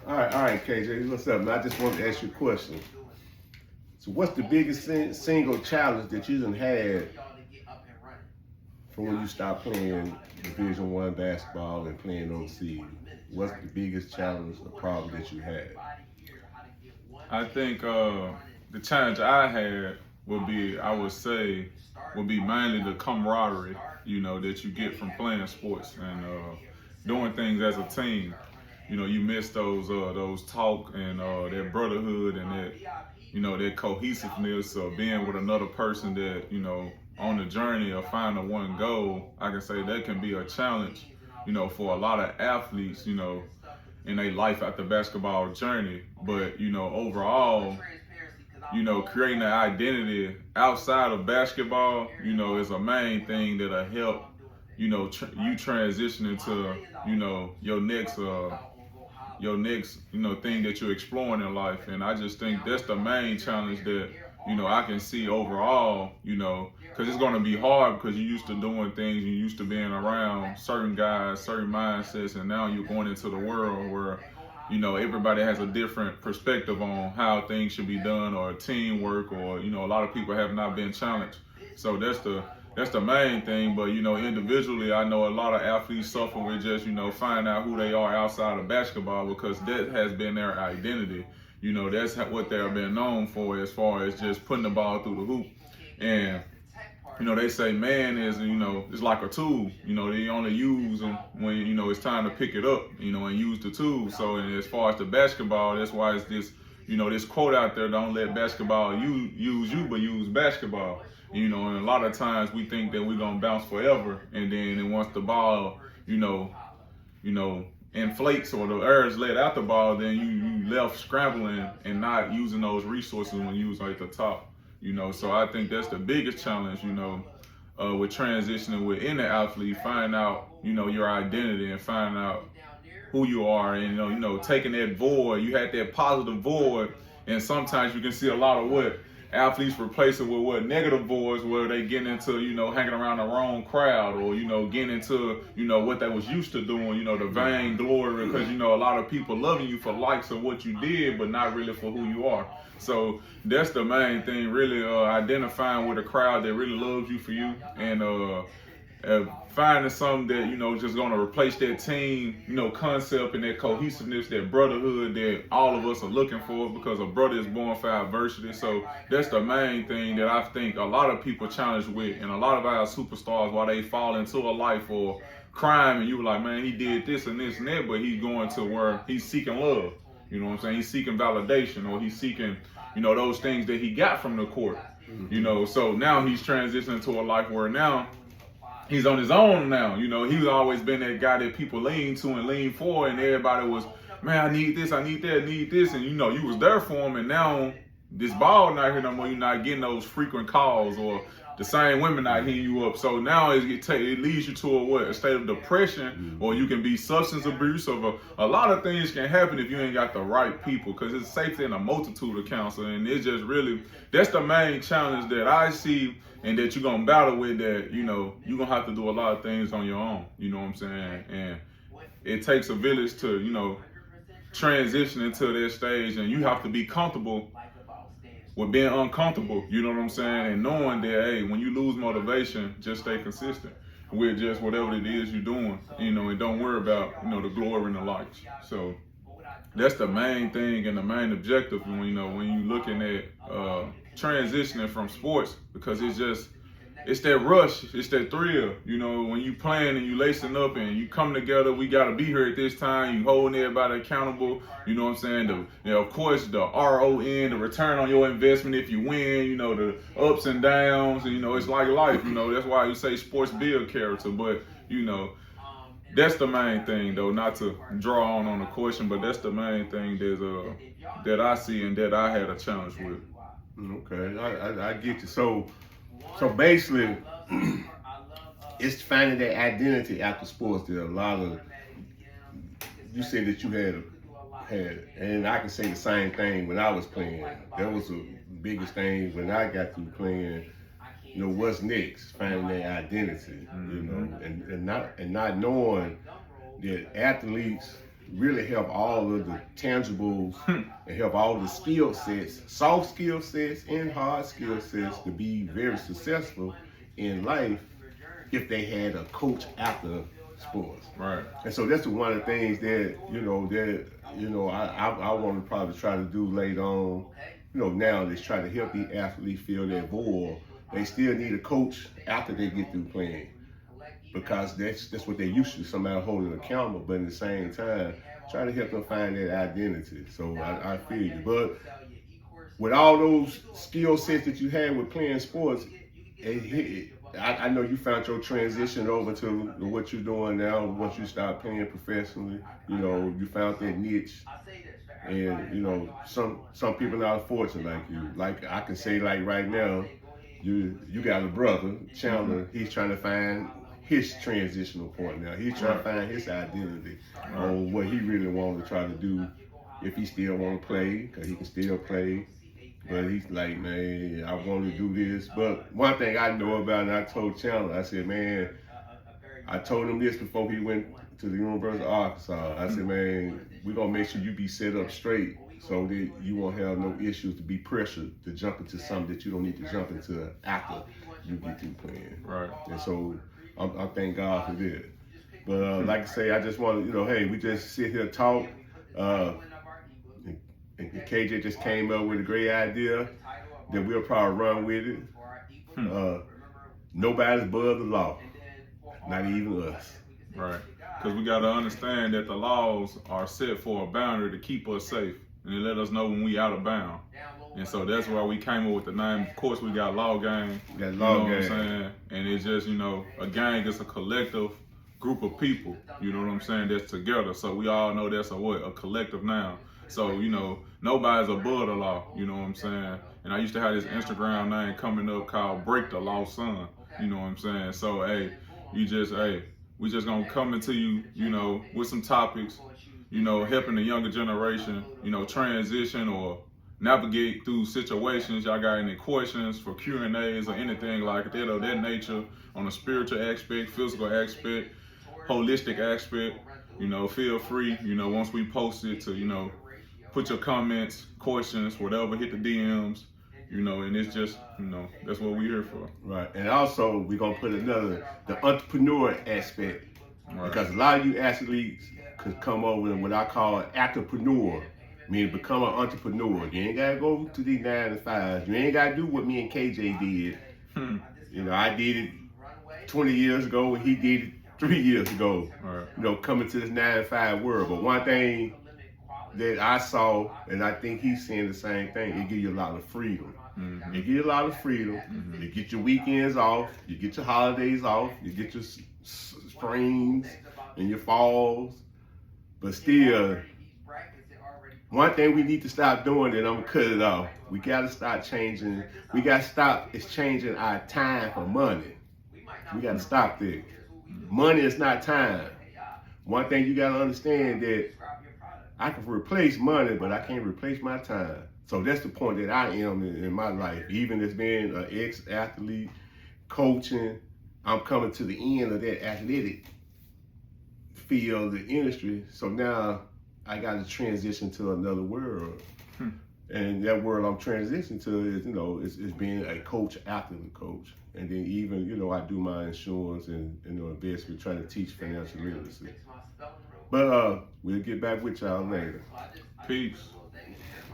All right, KJ, what's up, man? I just wanted to ask you a question. So, what's the biggest single challenge that you done had from when you stopped playing Division One basketball and playing overseas? What's the biggest challenge or problem that you had? I think the challenge I had would be, I would say, would be mainly the camaraderie, that you get from playing sports and doing things as a team. You miss those talk and that brotherhood and that cohesiveness of being with another person that, on the journey of finding one goal. I can say that can be a challenge, for a lot of athletes, in their life after basketball journey. But, overall, creating an identity outside of basketball, is a main thing that'll help, you transition into, your next, thing that you're exploring in life. And I just think that's the main challenge that, I can see overall, because it's going to be hard because you're used to doing things, you're used to being around certain guys, certain mindsets, and now you're going into the world where, everybody has a different perspective on how things should be done or teamwork or, a lot of people have not been challenged. So that's the main thing. But, individually, I know a lot of athletes suffer with just, finding out who they are outside of basketball because that has been their identity. That's what they've been known for as far as just putting the ball through the hoop. And, they say man is, it's like a tool. They only use them when, it's time to pick it up, and use the tool. So and as far as the basketball, that's why it's this, this quote out there, don't let basketball use you, but use basketball. And a lot of times we think that we're going to bounce forever. And then once the ball, inflates or the air is let out the ball, then you left scrambling and not using those resources when you was at the top. So I think that's the biggest challenge, with transitioning with any athlete, find out, your identity and find out who you are, and taking that void. You had that positive void, and sometimes you can see a lot of what athletes replace it with what negative voids where they get into, hanging around the wrong crowd or, getting into, what they was used to doing, the vain glory, because, a lot of people loving you for likes of what you did, but not really for who you are. So that's the main thing, really identifying with a crowd that really loves you for you and finding something that, just going to replace that team, concept and that cohesiveness, that brotherhood that all of us are looking for because a brother is born for adversity. So that's the main thing that I think a lot of people challenge with, and a lot of our superstars, why they fall into a life or crime and you were like, man, he did this and this and that, but he's going to where he's seeking love. You know what I'm saying? He's seeking validation or he's seeking, those things that he got from the court. So now he's transitioning to a life where now he's on his own now. He's always been that guy that people lean to and lean for, and everybody was, man, I need this, I need that, I need this, and you was there for him, and now this ball not here no more. You're not getting those frequent calls or the same women not hitting you up. So now it leads you to a state of depression, or you can be substance abuse. Of a lot of things can happen if you ain't got the right people, because it's safety in a multitude of counseling, and it's just really, that's the main challenge that I see and that you're going to battle with, that, you're going to have to do a lot of things on your own, you know what I'm saying? And it takes a village to, transition into that stage, and you have to be comfortable with being uncomfortable, you know what I'm saying? And knowing that, hey, when you lose motivation, just stay consistent with just whatever it is you're doing, and don't worry about, the glory and the likes. So that's the main thing and the main objective when you're looking at transitioning from sports, because it's that rush, it's that thrill, when you playing and you lacing up and you come together, we got to be here at this time, you holding everybody accountable, you know what I'm saying? Of course, the RON, the return on your investment if you win, the ups and downs, and, it's like life, that's why you say sports build character, but, that's the main thing, though, not to draw on the question, but that's the main thing that I see and that I had a challenge with. Okay, I get you. So basically, it's finding that identity after sports. There are a lot of, you said that you had, and I can say the same thing when I was playing. That was the biggest thing when I got through playing. What's next? Finding that identity, and not knowing that athletes really help all of the tangibles and help all the skill sets, soft skill sets and hard skill sets, to be very successful in life if they had a coach after sports. Right. And so that's one of the things that, I want to probably try to do later on, now is try to help these athletes fill that void. They still need a coach after they get through playing, because that's what they used to, somebody holding them accountable, but at the same time, try to help them find that identity. So I feel you. But with all those skill sets that you had with playing sports, I know you found your transition over to what you're doing now. Once you start playing professionally, you found that niche. And some people not fortunate like you. Like I can say, like right now, you got a brother, Chandler. He's trying to find his transitional point now. He's trying to find his identity on what he really wants to try to do. If he still want to play, because he can still play. But he's like, man, I want to do this. But one thing I know about, and I told Chandler, I said, man, I told him this before he went to the University of Arkansas. I said, man, we're going to make sure you be set up straight so that you won't have no issues to be pressured to jump into something that you don't need to jump into after you get through playing. Right. And so I thank God for that. But like I say, I just want to, hey, we just sit here talk. And KJ just came up with a great idea that we'll probably run with it. Nobody's above the law, not even us. Right. Because we got to understand that the laws are set for a boundary to keep us safe and to let us know when we out of bounds. And so that's why we came up with the name. Of course, we got Law Gang. Got Law Gang. What I'm saying? And it's just, a gang is a collective group of people, you know what I'm saying, that's together. So we all know that's a collective noun. So, nobody's above the law, you know what I'm saying? And I used to have this Instagram name coming up called Break the Law Son, you know what I'm saying? So, we just gonna come into you, with some topics, helping the younger generation, transition or navigate through situations. Y'all got any questions for Q&As or anything like that of that nature on a spiritual aspect, physical aspect, holistic aspect, feel free, once we post it to, put your comments, questions, whatever, hit the DMs, and it's just, that's what we're here for. Right. And also, we're going to put the entrepreneur aspect. Right. Because a lot of you athletes could come over in what I call an entrepreneur, meaning become an entrepreneur. You ain't got to go to these 9 to 5s. You ain't got to do what me and KJ did. I did it 20 years ago, and he did it 3 years ago. Right. Coming to this 9 to 5 world. But one thing that I saw, and I think he's saying the same thing, it gives you a lot of freedom. Mm-hmm. It gives you a lot of freedom. Mm-hmm. You get your weekends off, you get your holidays off, you get your springs and your falls. But still, one thing we need to stop doing, and I'm going to cut it off, we got to stop changing, we got to stop exchanging our time for money. We got to stop that. Money is not time. One thing you got to understand that I can replace money, but I can't replace my time. So that's the point that I am in my life. Even as being an ex-athlete, coaching, I'm coming to the end of that athletic field, the industry. So now I got to transition to another world. And that world I'm transitioning to is, is being a coach after the coach. And then even, I do my insurance and, investment, trying to teach financial literacy. But we'll get back with y'all later. Peace.